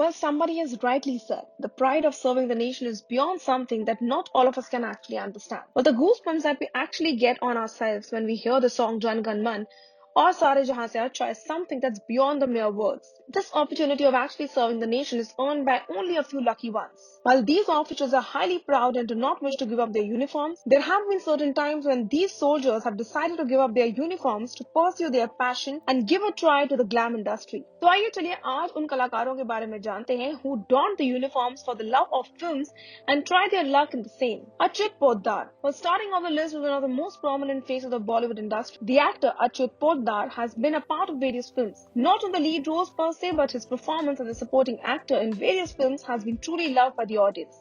Well, somebody has rightly said, the pride of serving the nation is beyond something that not all of us can actually understand. But the goosebumps that we actually get on ourselves when we hear the song Jan Gan Man or Sare Jahan Se Acha is something that's beyond the mere words. This opportunity of actually serving the nation is earned by only a few lucky ones. While these officers are highly proud and do not wish to give up their uniforms, there have been certain times when these soldiers have decided to give up their uniforms to pursue their passion and give a try to the glam industry. तो आइए चलिए आज उन कलाकारों के बारे में जानते हैं who donned the uniforms for the love of films and tried their luck in the same. Achyut Poddar was starting on the list with one of the most prominent faces of the Bollywood industry. The actor Achyut Poddar has been a part of various films, not in the lead roles per se, but his performance as a supporting actor in various films has been truly loved by the audience.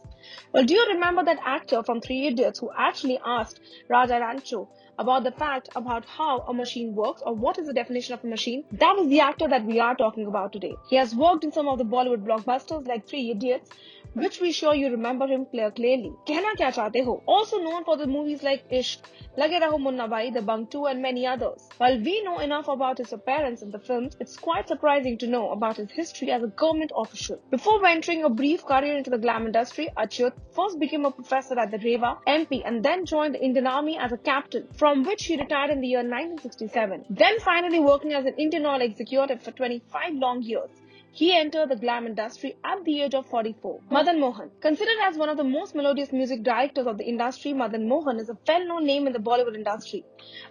Well, do you remember that actor from Three Idiots who actually asked Raja Rancho about the fact about how a machine works or what is the definition of a machine? That is the actor that we are talking about today. He has worked in some of the Bollywood blockbusters like Three Idiots, which we sure you remember him clearly. Kehna Kya Chahte Ho, also known for the movies like Ishq, Lage Raho Munna Bhai, The Bunk 2 and many others. While we know enough about his appearance in the films, it's quite surprising to know about his history as a government official. Before venturing a brief career into the glam industry, Achyut first became a professor at the Rewa, MP and then joined the Indian Army as a captain, from which he retired in the year 1967. Then finally working as an Indian Oil executive for 25 long years. He entered the glam industry at the age of 44. Madan Mohan. Considered as one of the most melodious music directors of the industry, Madan Mohan is a well-known name in the Bollywood industry.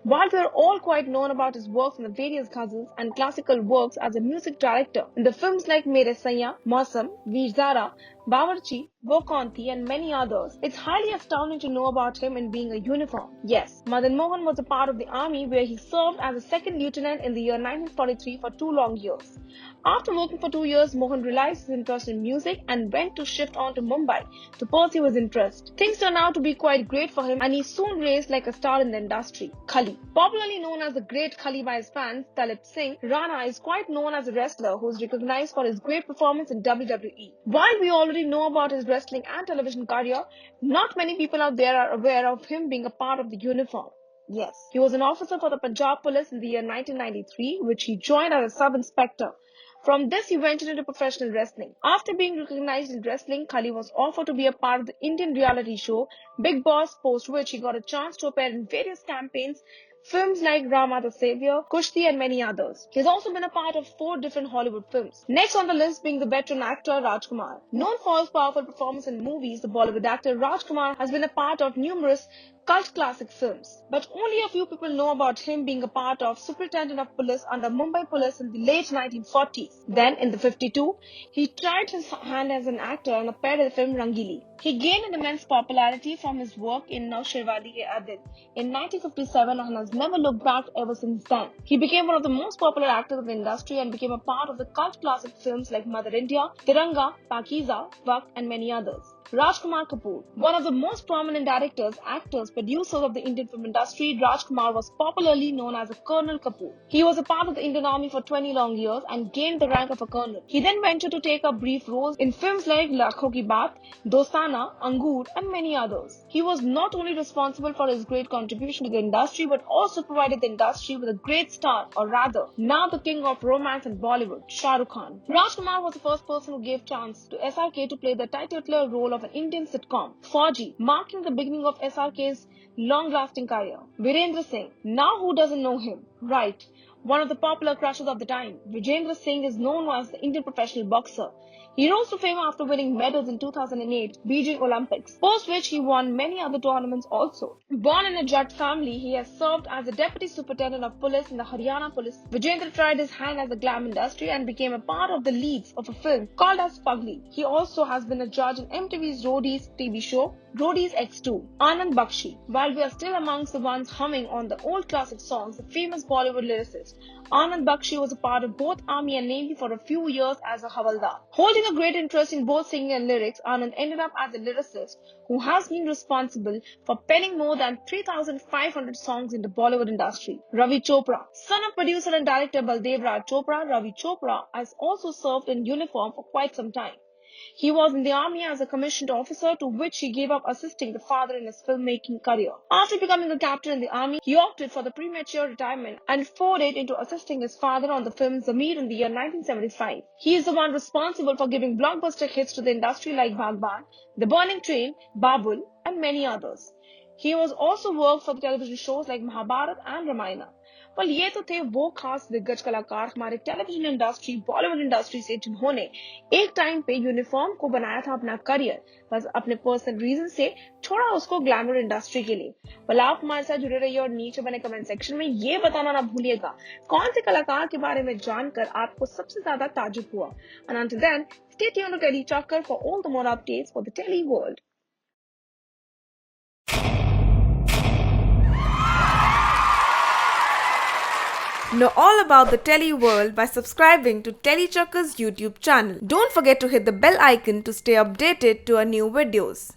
While we are all quite known about his works in the various ghazals and classical works as a music director in the films like Mere Saiya, Mausam, Veer Zara, Bawarchi, Wo Kaun Thi and many others, it's highly astounding to know about him in being a uniform. Yes, Madan Mohan was a part of the army where he served as a second lieutenant in the year 1943 for 2 long years. After working for 2 years, Mohan realized his interest in music and went to shift on to Mumbai to pursue his interest. Things turned out to be quite great for him and he soon raised like a star in the industry. Khali. Popularly known as the Great Khali by his fans, Talib Singh Rana is quite known as a wrestler who is recognized for his great performance in WWE. While we already know about his wrestling and television career, not many people out there are aware of him being a part of the uniform. Yes, he was an officer for the Punjab Police in the year 1993, which he joined as a sub-inspector. From this, he ventured into professional wrestling. After being recognized in wrestling, Khali was offered to be a part of the Indian reality show Big Boss, post which he got a chance to appear in various campaigns, films like Rama the Savior, Kushti and many others. He has also been a part of 4 different Hollywood films. Next on the list being the veteran actor Raj Kumar. Known for his powerful performance in movies, the Bollywood actor Raj Kumar has been a part of numerous cult classic films. But only a few people know about him being a part of Superintendent of Police under Mumbai Police in the late 1940s. Then in the 52, he tried his hand as an actor and appeared in the film Rangili. He gained an immense popularity from his work in Now Sherwali Ke Adil in 1957 and has never looked back ever since then. He became one of the most popular actors of the industry and became a part of the cult classic films like Mother India, Tiranga, Pakiza, Waqt and many others. Rajkumar Kapoor. One of the most prominent directors, actors, producers of the Indian film industry, Rajkumar was popularly known as a Colonel Kapoor. He was a part of the Indian Army for 20 long years and gained the rank of a colonel. He then ventured to take up brief roles in films like Lakhon Ki Baat, Dostana, Angur and many others. He was not only responsible for his great contribution to the industry but also provided the industry with a great star, or rather, now the king of romance in Bollywood, Shahrukh Khan. Rajkumar was the first person who gave chance to SRK to play the title role of an Indian sitcom, Fauji, marking the beginning of SRK's long-lasting career. Virendra Singh. Now who doesn't know him? Right. One of the popular crushes of the time. Virendra Singh is known as the Indian professional boxer. He rose to fame after winning medals in 2008 Beijing Olympics, post which he won many other tournaments also. Born in a Jatt family, he has served as the Deputy Superintendent of Police in the Haryana Police. Virendra tried his hand at the glam industry and became a part of the leads of a film called as Pagli. He also has been a judge in MTV's Roadies TV show, Roadies X2. Anand Bakshi. While we are still amongst the ones humming on the old classic songs, the famous Bollywood lyricist Anand Bakshi was a part of both Army and Navy for a few years as a Havaldar. Holding a great interest in both singing and lyrics, Anand ended up as a lyricist who has been responsible for penning more than 3,500 songs in the Bollywood industry. Ravi Chopra. Son of producer and director Baldev Raj Chopra, Ravi Chopra has also served in uniform for quite some time. He was in the army as a commissioned officer, to which he gave up assisting the father in his filmmaking career. After becoming a captain in the army, he opted for the premature retirement and forayed into assisting his father on the film Zamir in the year 1975. He is the one responsible for giving blockbuster hits to the industry like Bhagban, The Burning Train, Babul, and many others. He was also worked for the television shows like Mahabharat and Ramayana. well, ये तो थे वो खास दिग्गज कलाकार हमारे television industry Bollywood industry से जिन्होंने एक टाइम पे यूनिफॉर्म को बनाया था अपना करियर, बस अपने पर्सनल रीजन से छोड़ा उसको ग्लैमर इंडस्ट्री के लिए। well, आप हमारे साथ जुड़े रहिए और नीचे बने कमेंट सेक्शन में ये बताना ना भूलिएगा कौन से कलाकार के बारे में जानकर आपको सबसे ज्यादा ताजुब हुआ। And until then, stay tuned to Telly Chakkar for all the more updates for the Telly world. Know all about the Telly world by subscribing to Telly Chakkar's YouTube channel. Don't forget to hit the bell icon to stay updated to our new videos.